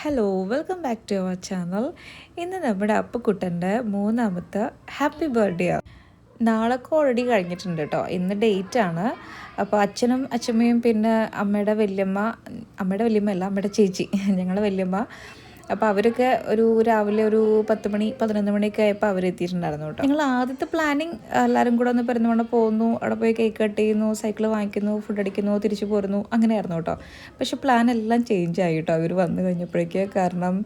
Hello welcome back to our channel. ഇന്ന് നമ്മുടെ അപ്പുക്കുട്ടൻ്റെ മൂന്നാമത്തെ ഹാപ്പി ബർത്ത്ഡേ ആണ്. നാളൊക്കെ ഓൾറെഡി കഴിഞ്ഞിട്ടുണ്ട് കേട്ടോ. ഇന്ന് ഡേറ്റ് ആണ്. അപ്പോൾ അച്ഛനും അച്ഛമ്മയും പിന്നെ അമ്മയുടെ വല്യമ്മ അല്ല അമ്മയുടെ ചേച്ചി ഞങ്ങളുടെ വല്യമ്മ, അപ്പോൾ അവരൊക്കെ രാവിലെ 10 മണി 11 മണിയൊക്കെ ആയപ്പോൾ അവരെത്തിയിട്ടുണ്ടായിരുന്നു കേട്ടോ. ഞങ്ങൾ ആദ്യത്തെ പ്ലാനിങ് എല്ലാവരും കൂടെ ഒന്ന് പെരുന്തമണ്ണ പോകുന്നു, അവിടെ പോയി കേക്ക് കട്ട് ചെയ്യുന്നു, സൈക്കിൾ വാങ്ങിക്കുന്നു, ഫുഡ് അടിക്കുന്നു, തിരിച്ചു പോരുന്നു, അങ്ങനെയായിരുന്നു കേട്ടോ. പക്ഷെ പ്ലാൻ എല്ലാം ചേഞ്ച് ആയി കേട്ടോ അവർ വന്നു കഴിഞ്ഞപ്പോഴേക്ക്. കാരണം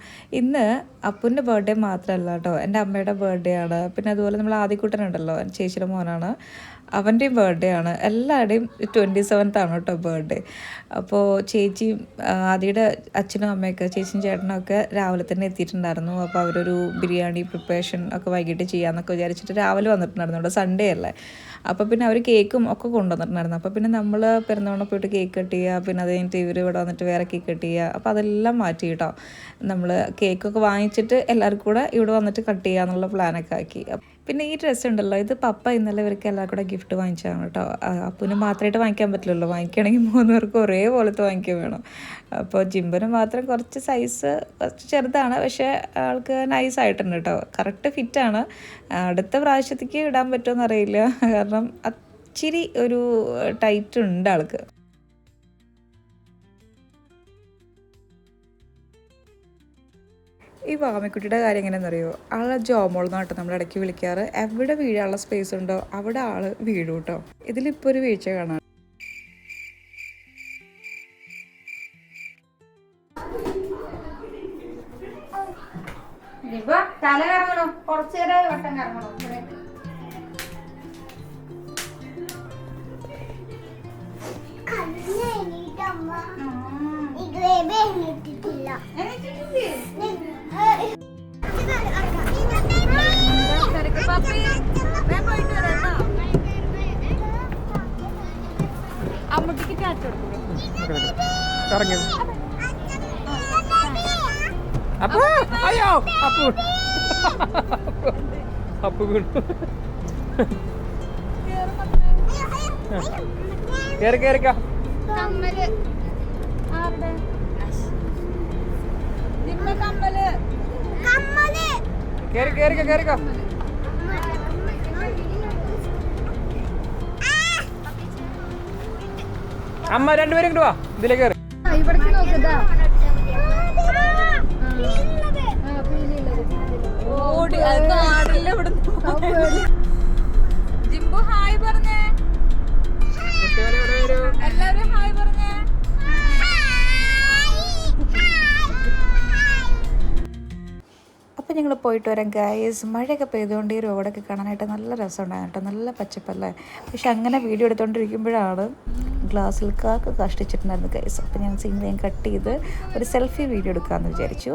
ഇന്ന് അപ്പുവിൻ്റെ ബർത്ത്ഡേ മാത്രമല്ല കേട്ടോ, എൻ്റെ അമ്മയുടെ ബർത്ത്ഡേ ആണ്. പിന്നെ അതുപോലെ നമ്മൾ ആദിക്കുട്ടനുണ്ടല്ലോ, ചേച്ചിയുടെ മോനാണ്, അവൻ്റെയും ബർത്ത്ഡേ ആണ്. എല്ലാവരുടെയും 27th ആണ് കേട്ടോ ബർത്ത്ഡേ. അപ്പോൾ ചേച്ചിയും ആദിയുടെ അച്ഛനും അമ്മയൊക്കെ, ചേച്ചിയും ചേട്ടനും ഒക്കെ രാവിലെ തന്നെ എത്തിയിട്ടുണ്ടായിരുന്നു. അപ്പോൾ അവരൊരു ബിരിയാണി പ്രിപ്പറേഷൻ ഒക്കെ വൈകിട്ട് ചെയ്യാമെന്നൊക്കെ വിചാരിച്ചിട്ട് രാവിലെ വന്നിട്ടുണ്ടായിരുന്നു. ഇവിടെ സൺഡേ അല്ലേ. അപ്പോൾ പിന്നെ അവർ കേക്കും ഒക്കെ കൊണ്ടുവന്നിട്ടുണ്ടായിരുന്നു. അപ്പോൾ പിന്നെ നമ്മൾ പെരുന്തമണ്ണ പോയിട്ട് കേക്ക് കട്ട് ചെയ്യുക, പിന്നെ അത് കഴിഞ്ഞിട്ട് ഇവർ ഇവിടെ വന്നിട്ട് വേറെ കേക്ക് കട്ട് ചെയ്യുക. അപ്പോൾ അതെല്ലാം മാറ്റി കേട്ടോ. നമ്മൾ കേക്കൊക്കെ വാങ്ങിച്ചിട്ട് എല്ലാവർക്കും കൂടെ ഇവിടെ വന്നിട്ട് കട്ട് ചെയ്യുക എന്നുള്ള പ്ലാനൊക്കെ ആക്കി. പിന്നെ ഈ ഡ്രസ്സ് ഉണ്ടല്ലോ, ഇത് പപ്പ ഇന്നലെ ഇവർക്ക് എല്ലാവർക്കും കൂടെ ഗിഫ്റ്റ് വാങ്ങിച്ചതാണ് കേട്ടോ. അപ്പുവിന് മാത്രമായിട്ട് വാങ്ങിക്കാൻ പറ്റില്ലല്ലോ, വാങ്ങിക്കുകയാണെങ്കിൽ 3 പേർക്ക് ഒരേപോലത്തെ വാങ്ങിക്കാൻ വേണം. അപ്പോൾ ജിമ്പന് മാത്രം കുറച്ച് സൈസ് കുറച്ച് ചെറുതാണ്, പക്ഷേ ആൾക്ക് നൈസായിട്ടുണ്ട് കേട്ടോ, കറക്റ്റ് ഫിറ്റാണ്. അടുത്ത പ്രാവശ്യത്തേക്ക് ഇടാൻ പറ്റുമെന്ന് അറിയില്ല, കാരണം ഇച്ചിരി ഒരു ടൈറ്റ് ഉണ്ട് ആൾക്ക്. ഈ വാമിക്കുട്ടിയുടെ കാര്യം എങ്ങനെയാണെന്നറിയോ, ആളെ ജോമോളെന്നാട്ടോ നമ്മൾ ഇടയ്ക്ക് വിളിക്കാറ്. എവിടെ വീഴാനുള്ള സ്പേസ് ഉണ്ടോ അവിടെ ആള് വീഴും കേട്ടോ. ഇതിലിപ്പോൾ ഒരു വീഴ്ച കാണാം. തല കറങ്ങണോ, കുറച്ചേരെ വട്ടം കറങ്ങണോ. അമ്മക്ക് കാറ്റ് കമ്മല് അമ്മ രണ്ടുപേരും ഇങ്ങോട്ട് വാ, ഇതിലേക്ക് കയറി. ഇവിടേക്ക് നോക്കതാ. ജിംബു ഹായ് പറഞ്ഞേ, എല്ലാവരും ഹായ് പറഞ്ഞേ. അപ്പോൾ ഞങ്ങൾ പോയിട്ട് വരാം ഗായ്സ്. മഴയൊക്കെ പെയ്തുകൊണ്ട് ഈ റോഡൊക്കെ കാണാനായിട്ട് നല്ല രസമുണ്ടായിരുന്നു കേട്ടോ, നല്ല പച്ചപ്പല്ലേ. പക്ഷെ അങ്ങനെ വീഡിയോ എടുത്തുകൊണ്ടിരിക്കുമ്പോഴാണ് ഗ്ലാസ്സിൽ കാക്ക കഷ്ടിച്ചിട്ടുണ്ടായിരുന്നു ഗായ്സ്. അപ്പോൾ ഞാൻ സീൻ കട്ട് ചെയ്ത് ഒരു സെൽഫി വീഡിയോ എടുക്കാമെന്ന് വിചാരിച്ചു.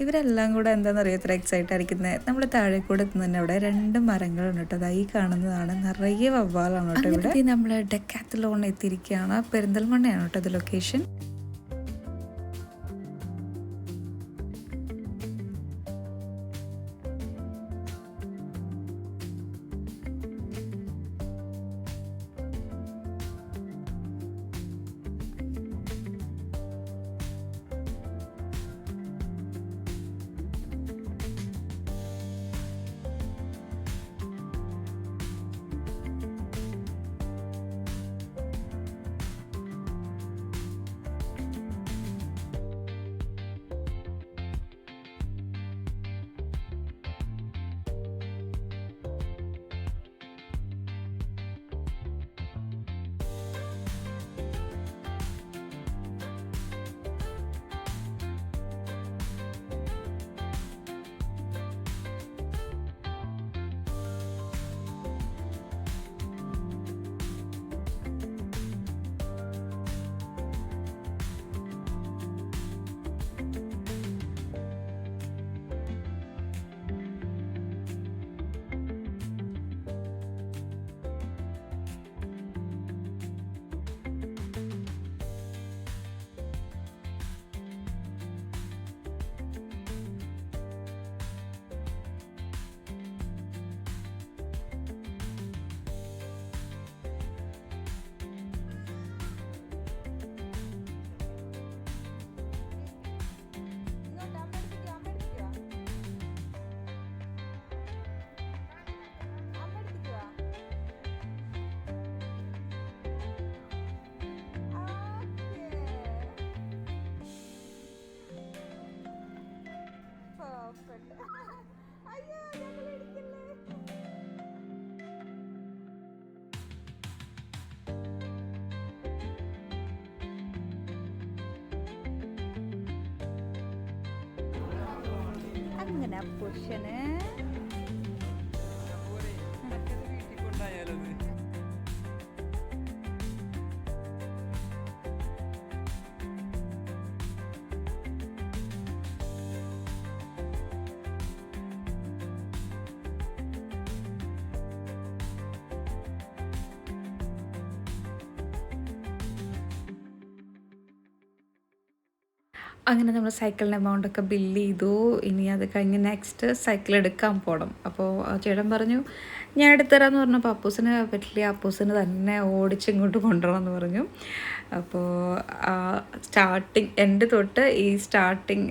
ഇവരെല്ലാം കൂടെ എന്താണെന്നറിയാം ഇത്ര എക്സൈറ്റ് ആയിരിക്കുന്നത്. നമ്മൾ താഴെ കൂടെ എത്തുന്നതന്നെ അവിടെ 2 മരങ്ങളുണ്ട് കേട്ടോ. അതായി കാണുന്നതാണ് നിറയെ വവ്വാലാണ് കേട്ടോ. ഇവിടെ നമ്മൾ ഡെക്കാത്തലോൺ എത്തിയിരിക്കുകയാണ്. പെരിന്തൽമണ്ണയാണ് കേട്ടോ ഇത് ലൊക്കേഷൻ. എൻ്റെ അപ്പുഷന് വീട്ടിൽ കൊണ്ടായാലോ അങ്ങനെ നമ്മൾ സൈക്കിളിൻ്റെ എമൗണ്ടൊക്കെ ബില്ല് ചെയ്തു. ഇനി അത് കഴിഞ്ഞ് നെക്സ്റ്റ് സൈക്കിൾ എടുക്കാൻ പോകണം. അപ്പോൾ ചേട്ടൻ പറഞ്ഞു ഞാൻ എടുത്തരാമെന്ന് പറഞ്ഞപ്പോൾ അപ്പൂസിന് പറ്റില്ല, അപ്പൂസിന് തന്നെ ഓടിച്ചിങ്ങോട്ട് കൊണ്ടുവരണമെന്ന് പറഞ്ഞു. അപ്പോൾ സ്റ്റാർട്ടിങ് എൻ്റെ തൊട്ട് ഈ സ്റ്റാർട്ടിങ്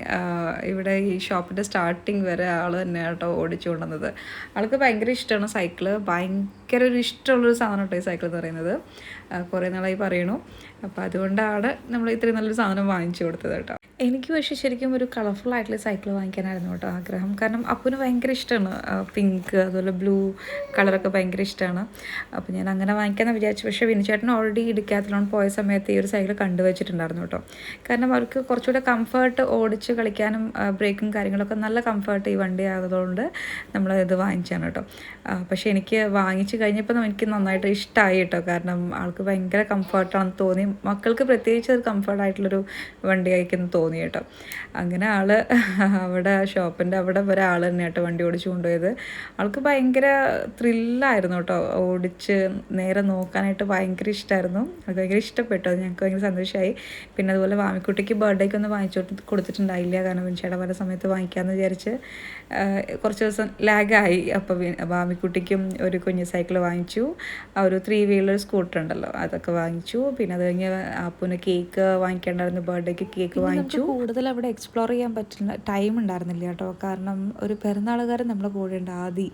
ഇവിടെ ഈ ഷോപ്പിൻ്റെ സ്റ്റാർട്ടിങ് വരെ ആൾ തന്നെയാണ് കേട്ടോ ഓടിച്ചു കൊണ്ടുവന്നത്. ആൾക്ക് ഭയങ്കര ഇഷ്ടമാണ് സൈക്കിള്, ഭയങ്കര ഒരു ഇഷ്ടമുള്ളൊരു സാധനം കേട്ടോ ഈ സൈക്കിൾ എന്ന് പറയുന്നത്. കുറേ നാളായി പറയണു. അപ്പോൾ അതുകൊണ്ടാണ് നമ്മൾ ഇത്രയും നല്ലൊരു സാധനം വാങ്ങിച്ചു കൊടുത്തത് കേട്ടോ. എനിക്ക് പക്ഷേ ശരിക്കും ഒരു കളർഫുൾ ആയിട്ടുള്ള സൈക്കിൾ വാങ്ങിക്കാനായിരുന്നു കേട്ടോ ആഗ്രഹം. കാരണം അപ്പൂന് ഭയങ്കര ഇഷ്ടമാണ് പിങ്ക് അതുപോലെ ബ്ലൂ കളറൊക്കെ ഭയങ്കര ഇഷ്ടമാണ്. അപ്പോൾ ഞാൻ അങ്ങനെ വാങ്ങിക്കാമെന്ന് വിചാരിച്ചു. പക്ഷേ വിനുചേട്ടൻ ഓൾറെഡി ഡിക്കാത്തലോൺ പോയ സമയത്ത് ഈ ഒരു സൈക്കിൾ കണ്ടുവച്ചിട്ടുണ്ടായിരുന്നു കേട്ടോ. കാരണം അവർക്ക് കുറച്ചുകൂടെ കംഫർട്ട് ഓടിച്ച് കളിക്കാനും ബ്രേക്കും കാര്യങ്ങളൊക്കെ നല്ല കംഫർട്ട് ഈ വണ്ടി ആയതുകൊണ്ട് നമ്മൾ ഇത് വാങ്ങിച്ചാണ് കേട്ടോ. പക്ഷേ എനിക്ക് വാങ്ങിച്ച് കഴിഞ്ഞപ്പോൾ എനിക്ക് നന്നായിട്ട് ഇഷ്ടമായി കേട്ടോ. കാരണം ആൾക്ക് ഭയങ്കര കംഫർട്ടാണെന്ന് തോന്നി, മക്കൾക്ക് പ്രത്യേകിച്ച് ഒരു കംഫർട്ടായിട്ടുള്ളൊരു വണ്ടി ആയിരിക്കും തോന്നി കേട്ടോ. അങ്ങനെ ആൾ അവിടെ ഷോപ്പിൻ്റെ അവിടെ വരെ ആൾ തന്നെ കേട്ടോ വണ്ടി ഓടിച്ച് കൊണ്ടുപോയത്. ആൾക്ക് ഭയങ്കര ത്രില്ലായിരുന്നു കേട്ടോ, ഓടിച്ച് നേരെ നോക്കാനായിട്ട് ഭയങ്കര ഇഷ്ടമായിരുന്നു. അത് ഭയങ്കര ഇഷ്ടപ്പെട്ടു, അത് ഞങ്ങൾക്ക് ഭയങ്കര സന്തോഷമായി. പിന്നെ അതുപോലെ വാമിക്കുട്ടിക്ക് ബർത്ത്ഡേക്ക് ഒന്ന് വാങ്ങിച്ചു കൊടുത്തിട്ടുണ്ടായില്ല, കാരണം വിൻഷയുടെ പല സമയത്ത് വാങ്ങിക്കാമെന്ന് വിചാരിച്ച് കുറച്ച് ദിവസം ലാഗായി. അപ്പോൾ വാമിക്കുട്ടിക്കും ഒരു കുഞ്ഞ് സൈക്കിൾ വാങ്ങിച്ചു, ഒരു 3 വീലർ സ്കൂട്ടർ ഉണ്ടല്ലോ അതൊക്കെ വാങ്ങിച്ചു. പിന്നെ അത് കഴിഞ്ഞ് അപ്പൂന് കേക്ക് വാങ്ങിക്കേണ്ടായിരുന്നു, ബർത്ത്ഡേക്ക് കേക്ക് വാങ്ങിച്ചു. കൂടുതൽ അവിടെ എക്സ്പ്ലോർ ചെയ്യാൻ പറ്റുന്ന ടൈം ഉണ്ടായിരുന്നില്ല കേട്ടോ, കാരണം ഒരു പിറന്നാളുകാരൻ നമ്മളെ കൂടെ ഉണ്ട് ആദി.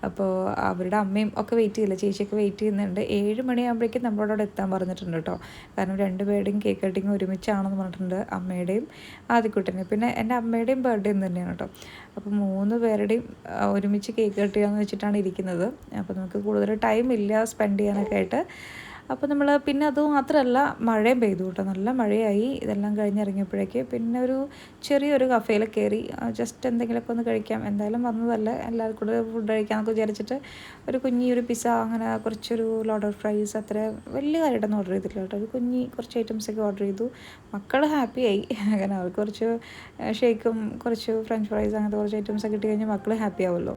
അപ്പോൾ അവരുടെ അമ്മയും ഒക്കെ വെയിറ്റ് ചെയ്യില്ല, ചേച്ചിയൊക്കെ വെയിറ്റ് ചെയ്യുന്നുണ്ട്. 7 മണിയാകുമ്പോഴേക്കും നമ്മളോട് അവിടെ എത്താൻ പറഞ്ഞിട്ടുണ്ട് കേട്ടോ. കാരണം 2 പേരുടെയും കേക്ക് കട്ടിങ് ഒരുമിച്ചാണെന്ന് പറഞ്ഞിട്ടുണ്ട്, അമ്മയുടെയും ആദിക്കുട്ടനെയും. പിന്നെ എൻ്റെ അമ്മയുടെയും ബർത്ത്ഡേ എന്ന് തന്നെയാണ് കേട്ടോ. അപ്പോൾ 3 പേരുടെയും ഒരുമിച്ച് കേക്ക് കട്ട് ചെയ്യാമെന്ന് വെച്ചിട്ടാണ് ഇരിക്കുന്നത്. അപ്പോൾ നമുക്ക് കൂടുതൽ ടൈം ഇല്ല സ്പെൻഡ് ചെയ്യാനൊക്കെ ആയിട്ട്. അപ്പോൾ നമ്മൾ പിന്നെ അത് മാത്രമല്ല മഴയും പെയ്തു കേട്ടോ, നല്ല മഴയായി. ഇതെല്ലാം കഴിഞ്ഞിറങ്ങിയപ്പോഴേക്ക് പിന്നെ ഒരു ചെറിയൊരു കഫേയിൽ കയറി ജസ്റ്റ് എന്തെങ്കിലുമൊക്കെ ഒന്ന് കഴിക്കാം, എന്തായാലും വന്നതല്ലേ എല്ലാവർക്കും കൂടെ ഫുഡ് കഴിക്കാമെന്നൊക്കെ വിചാരിച്ചിട്ട് ഒരു കുഞ്ഞൊരു പിസ്സ, അങ്ങനെ കുറച്ചൊരു ലോഡർ ഫ്രൈസ്, അത്ര വലിയ കാര്യമായിട്ടൊന്നും ഓർഡർ ചെയ്തിട്ടില്ല കേട്ടോ. ഒരു കുറച്ച് ഐറ്റംസൊക്കെ ഓർഡർ ചെയ്തു. മക്കൾ ഹാപ്പിയായി, അങ്ങനെ അവർക്ക് കുറച്ച് ഷേക്കും കുറച്ച് ഫ്രഞ്ച് ഫ്രൈസ് അങ്ങനത്തെ കുറച്ച് ഐറ്റംസൊക്കെ കിട്ടി കഴിഞ്ഞാൽ മക്കൾ ഹാപ്പി ആവുമല്ലോ.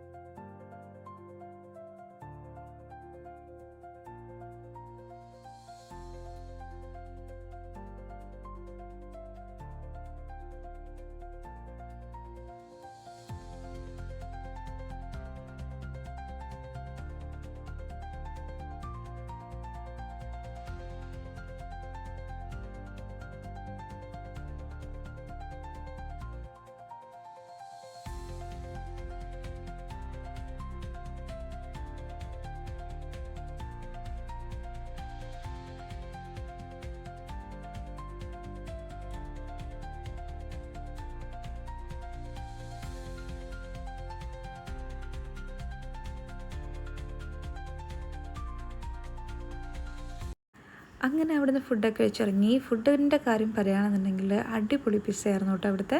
അങ്ങനെ അവിടുന്ന് ഫുഡൊക്കെ കഴിച്ചിറങ്ങി. ഫുഡിൻ്റെ കാര്യം പറയുകയാണെന്നുണ്ടെങ്കിൽ അടിപൊളി പിസ്സയായിരുന്നു കേട്ടോ അവിടുത്തെ.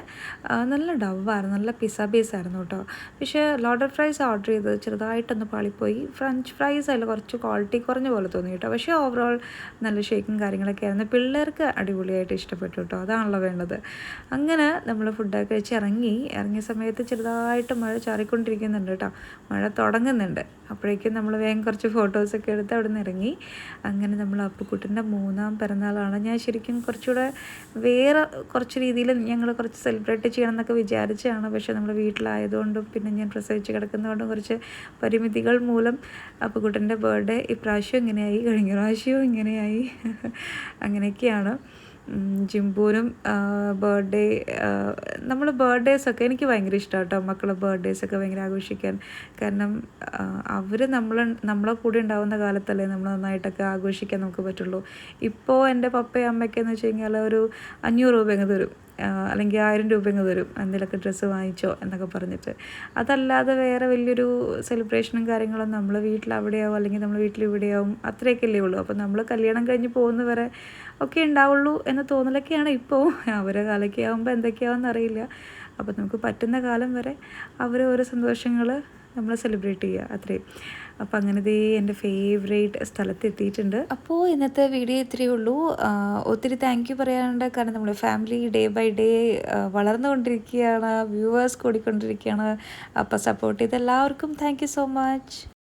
നല്ല ഡവായിരുന്നു, നല്ല പിസ്സ ബേസായിരുന്നു കേട്ടോ. പക്ഷേ ലോഡർ ഫ്രൈസ് ഓർഡർ ചെയ്തത് ചെറുതായിട്ടൊന്ന് പാളിപ്പോയി. ഫ്രഞ്ച് ഫ്രൈസ് അതിൽ കുറച്ച് ക്വാളിറ്റി കുറഞ്ഞ പോലെ തോന്നി കേട്ടോ. പക്ഷേ ഓവറോൾ നല്ല ഷേക്കും കാര്യങ്ങളൊക്കെ ആയിരുന്നു. പിള്ളേർക്ക് അടിപൊളിയായിട്ട് ഇഷ്ടപ്പെട്ടു കേട്ടോ, അതാണല്ലോ വേണ്ടത്. അങ്ങനെ നമ്മൾ ഫുഡൊക്കെ കഴിച്ച് ഇറങ്ങിയ സമയത്ത് ചെറുതായിട്ട് മഴ ചാറിക്കൊണ്ടിരിക്കുന്നുണ്ട് കേട്ടോ, മഴ തുടങ്ങുന്നുണ്ട്. അപ്പോഴേക്കും നമ്മൾ വേഗം കുറച്ച് ഫോട്ടോസൊക്കെ എടുത്ത് അവിടെ നിന്ന് ഇറങ്ങി. അങ്ങനെ നമ്മൾ അപ്പുക്കുട്ടൻ്റെ 3ാം പിറന്നാളാണ്. ഞാൻ ശരിക്കും കുറച്ചുകൂടെ വേറെ കുറച്ച് രീതിയിൽ ഞങ്ങൾ കുറച്ച് സെലിബ്രേറ്റ് ചെയ്യണം എന്നൊക്കെ വിചാരിച്ചാണ്. പക്ഷേ നമ്മൾ വീട്ടിലായതുകൊണ്ടും പിന്നെ ഞാൻ പ്രസവിച്ച് കിടക്കുന്നതുകൊണ്ടും കുറച്ച് പരിമിതികൾ മൂലം അപ്പുക്കുട്ടൻ്റെ ബർത്ത്ഡേ ഇപ്രാവശ്യം ഇങ്ങനെയായി, കഴിഞ്ഞ പ്രാവശ്യവും ഇങ്ങനെയായി. അങ്ങനെയൊക്കെയാണ്. ജിംബൂനും ബർത്ത്ഡേ, നമ്മൾ ബർത്ത്ഡേസൊക്കെ എനിക്ക് ഭയങ്കര ഇഷ്ടമാണ് കേട്ടോ, മക്കളെ ബർത്ത്ഡേസൊക്കെ ഭയങ്കര ആഘോഷിക്കാൻ. കാരണം അവർ നമ്മളെ കൂടെ ഉണ്ടാകുന്ന കാലത്തല്ലേ നമ്മൾ നന്നായിട്ടൊക്കെ ആഘോഷിക്കാൻ നമുക്ക് പറ്റുള്ളൂ. ഇപ്പോൾ എൻ്റെ പപ്പയും അമ്മയ്ക്കെന്ന് വെച്ച് കഴിഞ്ഞാൽ ഒരു 500 രൂപ അങ്ങ് തരും, അല്ലെങ്കിൽ 1000 രൂപ അങ്ങ് തരും, എന്തെങ്കിലുമൊക്കെ ഡ്രസ്സ് വാങ്ങിച്ചോ എന്നൊക്കെ പറഞ്ഞിട്ട്. അതല്ലാതെ വേറെ വലിയൊരു സെലിബ്രേഷനും കാര്യങ്ങളും നമ്മൾ വീട്ടിലവിടെയാവും, അല്ലെങ്കിൽ നമ്മൾ വീട്ടിലിവിടെയാവും, അത്രയൊക്കെ അല്ലേ ഉള്ളൂ. അപ്പോൾ നമ്മൾ കല്യാണം കഴിഞ്ഞ് പോകുന്നവരെ ഒക്കെ ഉണ്ടാവുള്ളൂ എന്ന തോന്നലൊക്കെയാണ് ഇപ്പോൾ. അവരെ കാലൊക്കെ ആകുമ്പോൾ എന്തൊക്കെയാവുമെന്ന് അറിയില്ല. അപ്പോൾ നമുക്ക് പറ്റുന്ന കാലം വരെ അവർ ഓരോ സന്തോഷങ്ങൾ നമ്മൾ സെലിബ്രേറ്റ് ചെയ്യുക അത്രയും. അപ്പോൾ അങ്ങനെ എൻ്റെ ഫേവറേറ്റ് സ്ഥലത്ത് എത്തിയിട്ടുണ്ട്. അപ്പോൾ ഇന്നത്തെ വീഡിയോ ഇത്രയേ ഉള്ളൂ. ഒത്തിരി താങ്ക് യു പറയാനുണ്ട്. കാരണം നമ്മുടെ ഫാമിലി ഡേ ബൈ ഡേ വളർന്നുകൊണ്ടിരിക്കുകയാണ്, വ്യൂവേഴ്സ് കൂടിക്കൊണ്ടിരിക്കുകയാണ്. അപ്പോൾ സപ്പോർട്ട് ചെയ്ത എല്ലാവർക്കും താങ്ക് യു സോ മച്ച്.